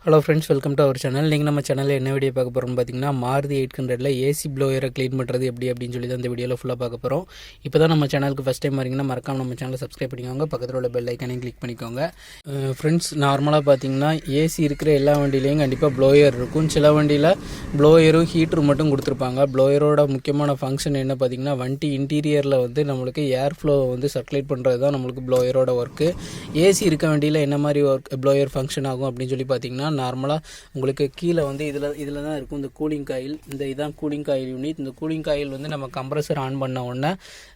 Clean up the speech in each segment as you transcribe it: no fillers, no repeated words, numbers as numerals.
Hello friends, welcome to our channel. நீங்கள் நம்ம சேனலில் என்ன வீடியோ பார்க்க போகிறோம்னு பார்த்தீங்கன்னா, மாருதி 800ல் ஏசி ப்ளோயரை க்ளீன் பண்ணுறது எப்படி அப்படின்னு சொல்லி தான் இந்த வீடியோவில் ஃபுல்லாக பார்க்க போகிறோம். இப்போ தான் நம்ம சேனலுக்கு ஃபஸ்ட் டைம் வரீங்கன்னா மறக்காம நம்ம சேனலை சப்ஸ்கிரைப் பண்ணிக்கோங்க, பக்கத்தில் உள்ள பெல் ஐக்கானையும் கிளிக் பண்ணிக்கோங்க. ஃப்ரெண்ட்ஸ், நார்மலாக பார்த்தீங்கன்னா ஏசி இருக்கிற எல்லா வண்டியிலையும் கண்டிப்பாக ப்ளோயர் இருக்கும். சில வண்டியில் ப்ளோயரும் ஹீட்டரும் மட்டும் கொடுத்துருப்பாங்க. ப்ளோயரோட முக்கியமான ஃபங்க்ஷன் என்ன பார்த்தீங்கன்னா, வண்டி இன்டீரியரில் வந்து நம்மளுக்கு ஏர் ஃப்ளோ வந்து சர்க்குலேட் பண்ணுறது தான் நம்மளுக்கு ப்ளோயரோட ஒர்க்கு. ஏசி இருக்க வண்டியில் என்ன மாதிரி ஒர்க் ப்ளோயர் ஃபங்க்ஷன் ஆகும் அப்படின்னு சொல்லி பார்த்தீங்கன்னா, நார்மலாக உங்களுக்கு கீழே வந்து இதில் தான் இருக்கும் இந்த கூலிங் காயில். இதான் கூலிங் காயில் யூனிட். இந்த கூலிங் காயில் வந்து நம்ம கம்ப்ரஸர் ஆன் பண்ண உடனே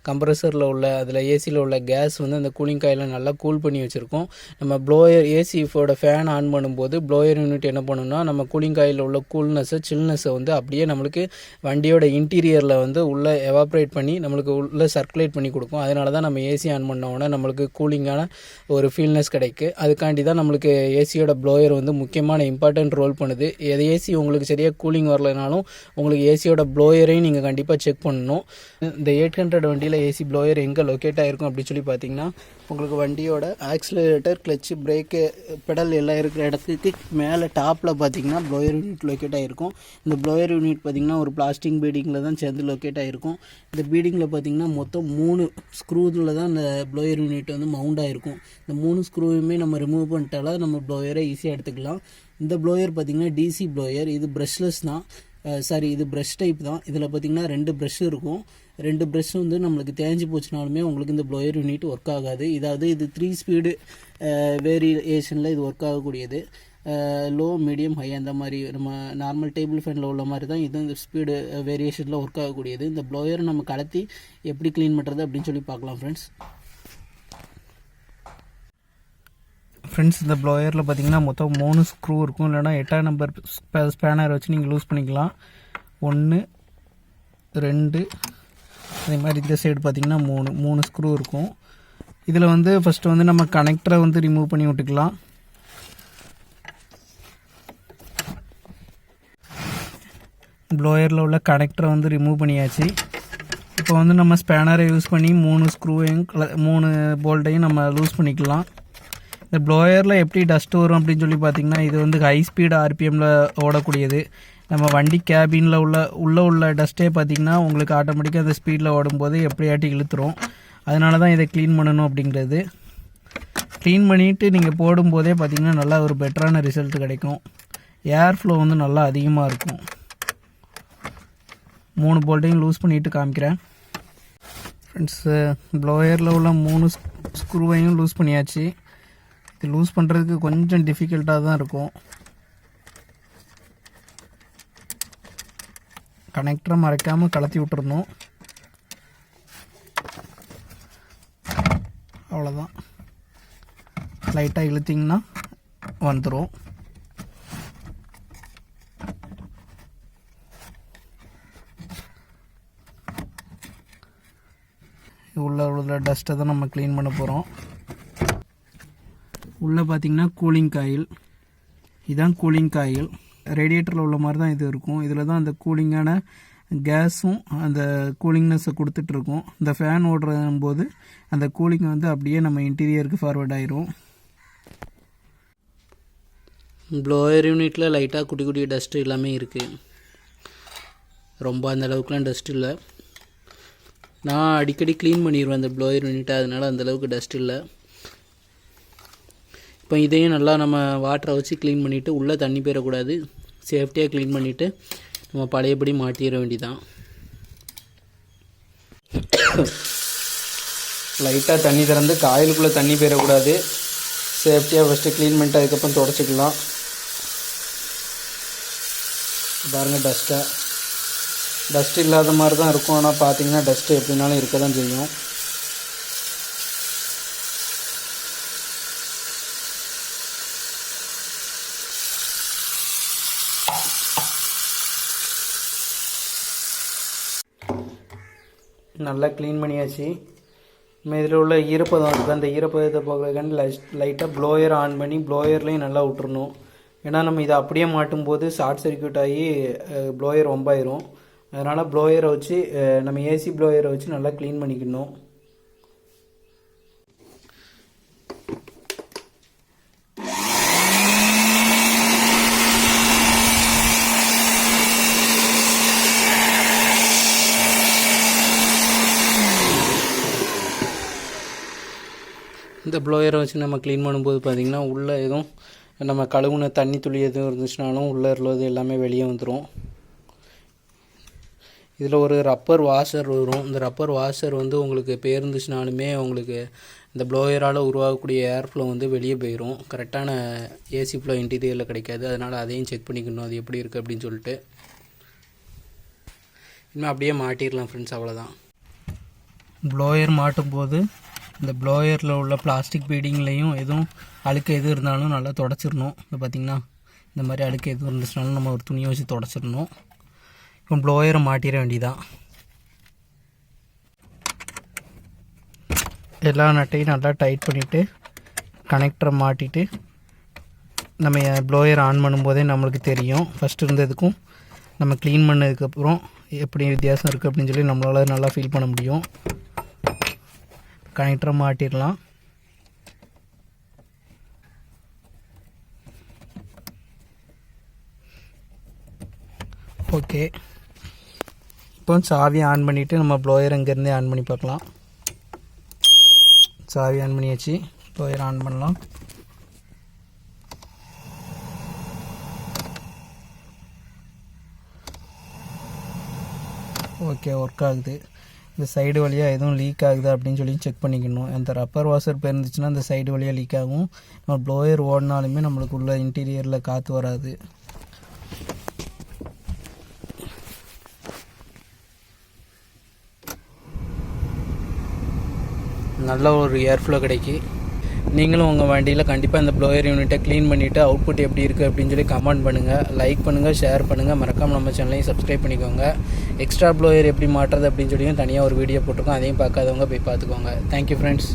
கம்ப்ரஸரில் உள்ள அதில் ஏசியில் உள்ள கேஸ் வந்து அந்த கூலிங் காயில் நல்லா கூல் பண்ணி வச்சுருக்கோம். நம்ம ப்ளோயர் ஏசியோட ஃபேன் ஆன் பண்ணும்போது ப்ளோயர் யூனிட் என்ன பண்ணுன்னா, நம்ம கூலிங் காயில் உள்ள கூல்னஸை சில்னஸை வந்து அப்படியே நம்மளுக்கு வண்டியோட இன்டீரியரில் வந்து உள்ளே எவாப்ரேட் பண்ணி நம்மளுக்கு உள்ளே சர்க்குலேட் பண்ணி கொடுக்கும். அதனால தான் நம்ம ஏசி ஆன் பண்ண உடனே நம்மளுக்கு கூலிங்கான ஒரு ஃபீல்னஸ் கிடைக்கும். அதுக்காண்டி தான் நம்மளுக்கு ஏசியோட ப்ளோயர் வந்து முக்கியமான இம்பார்ட்டன்ட் ரோல் பண்ணுது. ஏசி உங்களுக்கு சரியாக கூலிங் வரலைனாலும் உங்களுக்கு ஏசியோட ப்ளோயரையும் நீங்கள் கண்டிப்பாக செக் பண்ணணும். இந்த 800 வண்டியில் ஏசி ப்ளோயர் எங்கே லொக்கேட் ஆகிருக்கும் அப்படின்னு சொல்லி பார்த்தீங்கன்னா, உங்களுக்கு வண்டியோட ஆக்சிலரேட்டர், கிளச்சு, பிரேக்கு, பெடல் எல்லாம் இருக்கிற இடத்துக்கு மேலே டாப்பில் பார்த்தீங்கன்னா ப்ளோயர் யூனிட் லொக்கேட் ஆகிருக்கும். இந்த ப்ளோயர் யூனிட் பார்த்தீங்கன்னா ஒரு பிளாஸ்டிக் பீடிங்கில் தான் சேர்ந்து லொக்கேட் ஆகிருக்கும். இந்த பீடிங்கில் பார்த்தீங்கன்னா மொத்தம் 3 ஸ்க்ரூவில் தான் இந்த ப்ளோயர் யூனிட் வந்து மவுண்ட் ஆகிருக்கும். இந்த 3 ஸ்க்ரூவுமே நம்ம ரிமூவ் பண்ணிட்டாலும் நம்ம ப்ளோயரை ஈஸியாக எடுத்துக்கலாம். இந்த ப்ளோயர் பார்த்திங்கன்னா டிசி ப்ளோயர். இது ப்ரஷ்லெஸ் தான், இது ப்ரஷ் டைப் தான். இதில் பார்த்திங்கன்னா 2 ப்ரஷ் இருக்கும். 2 ப்ரஷ் வந்து நம்மளுக்கு தேஞ்சு போச்சுனாலுமே உங்களுக்கு இந்த ப்ளோயர் யூனிட் ஒர்க் ஆகாது. இது 3 ஸ்பீடு வேரியேஷனில் இது ஒர்க் ஆகக்கூடியது. லோ, மீடியம், ஹை அந்த மாதிரி நம்ம நார்மல் டேபிள் ஃபேனில் உள்ள மாதிரி தான் இது இந்த ஸ்பீடு வேரியேஷனில் ஒர்க் ஆகக்கூடியது. இந்த ப்ளோயரை நம்ம கலத்தி எப்படி க்ளீன் பண்ணுறது அப்படின்னு சொல்லி பார்க்கலாம் ஃப்ரெண்ட்ஸ். இந்த ப்ளோயரில் பார்த்தீங்கன்னா மொத்தம் 3 ஸ்க்ரூ இருக்கும். இல்லைனா 8ஆம் நம்பர் ஸ்பேனர் வச்சு நீங்கள் லூஸ் பண்ணிக்கலாம். 1, 2, அதே மாதிரி இந்த சைடு பார்த்தீங்கன்னா 3 ஸ்க்ரூ இருக்கும். இதில் வந்து ஃபஸ்ட்டு வந்து நம்ம கனெக்டரை வந்து ரிமூவ் பண்ணி விட்டுக்கலாம். ப்ளோயரில் உள்ள கனெக்டரை வந்து ரிமூவ் பண்ணியாச்சு. இப்போ வந்து நம்ம ஸ்பேனரை யூஸ் பண்ணி 3 ஸ்க்ரூவையும் 3 போல்ட்டையும் நம்ம லூஸ் பண்ணிக்கலாம். இந்த ப்ளோயரில் எப்படி டஸ்ட் வரும் அப்படின்னு சொல்லி பார்த்தீங்கன்னா, இது வந்து ஹை ஸ்பீடு ஆர்பிஎம்மில் ஓடக்கூடியது. நம்ம வண்டி கேபினில் உள்ள டஸ்ட்டே பார்த்திங்கன்னா உங்களுக்கு ஆட்டோமேட்டிக்காக அந்த ஸ்பீடில் ஓடும்போது எப்படியாட்டி இழுத்துரும். அதனால தான் இதை க்ளீன் பண்ணணும் அப்படிங்கிறது. க்ளீன் பண்ணிவிட்டு நீங்கள் போடும்போதே பார்த்திங்கன்னா நல்லா ஒரு பெட்டரான ரிசல்ட் கிடைக்கும். ஏர் ஃப்ளோ வந்து நல்லா அதிகமாக இருக்கும். 3 போல்ட்டையும் லூஸ் பண்ணிவிட்டு காமிக்கிறேன் ஃப்ரெண்ட்ஸு. ப்ளோயரில் உள்ள 3 ஸ்க்ரூவையும் லூஸ் பண்ணியாச்சு. இது லூஸ் பண்ணுறதுக்கு கொஞ்சம் டிஃபிகல்ட்டாக தான் இருக்கும். கனெக்டரை மறைக்காமல் கலத்தி விட்டுருந்தோம். அவ்வளோதான், லைட்டாக இழுத்திங்கன்னா வந்துடும். உள்ள டஸ்ட்டை தான் நம்ம க்ளீன் பண்ண போகிறோம். உள்ளே பார்த்திங்கன்னா கூலிங் காயில், இதுதான் கூலிங் காயில். ரேடியேட்டரில் உள்ள மாதிரி தான் இது இருக்கும். இதில் தான் அந்த கூலிங்கான கேஸும் அந்த கூலிங்னஸை கொடுத்துட்ருக்கோம். இந்த ஃபேன் ஓடுறம்போது அந்த கூலிங் வந்து அப்படியே நம்ம இன்டீரியருக்கு ஃபார்வர்ட் ஆயிரும். ப்ளோயர் யூனிட்டில் லைட்டாக குட்டி குட்டி டஸ்ட்டு எல்லாமே இருக்குது. ரொம்ப அந்த அளவுக்குலாம் டஸ்ட் இல்லை. நான் அடிக்கடி க்ளீன் பண்ணிடுவேன் அந்த ப்ளோயர் யூனிட்டை, அதனால் அந்தளவுக்கு டஸ்ட் இல்லை. இப்போ இதையும் நல்லா நம்ம வாட்டரை வச்சு க்ளீன் பண்ணிவிட்டு, உள்ளே தண்ணி போயிடக்கூடாது, சேஃப்டியாக க்ளீன் பண்ணிவிட்டு நம்ம பழையபடி மாட்டிட வேண்டியதான். லைட்டாக தண்ணி திறந்து காயிலுக்குள்ளே தண்ணி போயிடக்கூடாது. சேஃப்டியாக ஃபஸ்ட்டு க்ளீன் பண்ணிட்டு அதுக்கப்புறம் தொடச்சிக்கலாம். பாருங்கள், டஸ்ட் இல்லாத மாதிரி தான் இருக்கும். ஆனால் பார்த்தீங்கன்னா டஸ்ட்டு எப்படினாலும் இருக்க தான் செய்யும். நல்லா க்ளீன் பண்ணியாச்சு. நம்ம இதில் உள்ள ஈரப்பதம் இருக்குது. அந்த ஈரப்பதத்தை போகிறதுக்காண்டி லைட்டாக ப்ளோயர் ஆன் பண்ணி ப்ளோயர்லேயும் நல்லா விட்டுறணும். ஏன்னா நம்ம இதை அப்படியே மாட்டும்போது ஷார்ட் சர்க்யூட் ஆகி ப்ளோயர் ரொம்பாயிரும். அதனால் ப்ளோயரை வச்சு நம்ம ஏசி ப்ளோயரை வச்சு நல்லா க்ளீன் பண்ணிக்கணும். இந்த ப்ளோயரை வச்சு நம்ம க்ளீன் பண்ணும்போது பார்த்திங்கன்னா உள்ளே எதுவும் நம்ம கழுவுன தண்ணி துளி எதுவும் இருந்துச்சுனாலும் உள்ளே உள்ளது எல்லாமே வெளியே வந்துடும். இதில் ஒரு ரப்பர் வாஷர் வரும். இந்த ரப்பர் வாஷர் வந்து உங்களுக்கு பேருந்துச்சுனாலுமே உங்களுக்கு இந்த ப்ளோயரால் உருவாகக்கூடிய ஏர் ஃப்ளோ வந்து வெளியே போயிடும். கரெக்டான ஏசி ஃப்ளோ இன்டீரியரில் கிடைக்காது. அதனால் அதையும் செக் பண்ணிக்கணும் அது எப்படி இருக்குது அப்படின்னு சொல்லிட்டு. இன்னும் அப்படியே மாட்டிடலாம் ஃப்ரெண்ட்ஸ், அவ்வளோதான். ப்ளோயர் மாட்டும் போது இந்த ப்ளோயரில் உள்ள பிளாஸ்டிக் பீடிங்லேயும் எதுவும் அழுக்கு எது இருந்தாலும் நல்லா தொடச்சிடணும். இப்போ பார்த்திங்கன்னா இந்த மாதிரி அழுக்கு எதுவும் இருந்துச்சுனாலும் நம்ம ஒரு துணியை வச்சு தொடச்சிடணும். இப்போ ப்ளோயரை மாட்டிட வேண்டியதான். எல்லா நட்டையும் நல்லா டைட் பண்ணிவிட்டு கனெக்டரை மாட்டிட்டு நம்ம ப்ளோயர் ஆன் பண்ணும்போதே நம்மளுக்கு தெரியும் ஃபஸ்ட்டு இருந்ததுக்கும் நம்ம க்ளீன் பண்ணதுக்கப்புறம் எப்படி வித்தியாசம் இருக்குது அப்படின்னு சொல்லி நம்மளால் நல்லா ஃபீல் பண்ண முடியும். கனெக்டரை மாட்டிடலாம். ஓகே, இப்போ சாவி ஆன் பண்ணிவிட்டு நம்ம ப்ளோயர் இங்கேருந்தே ஆன் பண்ணி பார்க்கலாம். சாவி ஆன் பண்ணியாச்சு. ப்ளோயர் ஆன் பண்ணலாம். ஓகே, ஒர்க் ஆகுது. இந்த சைடு வழியாக எதுவும் லீக் ஆகுது அப்படின்னு சொல்லி செக் பண்ணிக்கணும். அந்த ரப்பர் வாஷர் போயிருந்துச்சுன்னா அந்த சைடு வழியாக லீக் ஆகும். நம்ம ப்ளோயர் ஓடினாலுமே நம்மளுக்கு உள்ள இன்டீரியரில் காற்று வராது. நல்ல ஒரு ஏர் ஃப்ளோ கிடைக்கி. நீங்களும் உங்கள் வண்டியில் கண்டிப்பாக இந்த ப்ளோயர் யூனிட்டை க்ளீன் பண்ணிவிட்டு அவுட்புட் எப்படி இருக்குது அப்படின்னு சொல்லி கமெண்ட் பண்ணுங்கள், லைக் பண்ணுங்கள், ஷேர் பண்ணுங்கள். மறக்காமல் நம்ம சேனலையும் சப்ஸ்கிரைப் பண்ணிக்கோங்க. எக்ஸ்ட்ரா ப்ளோயர் எப்படி மாட்டுறது அப்படின்னு சொல்லியும் தனியாக ஒரு வீடியோ போட்டிருக்கோம். அதையும் பார்க்காதவங்க போய் பார்த்துக்கோங்க. Thank you friends.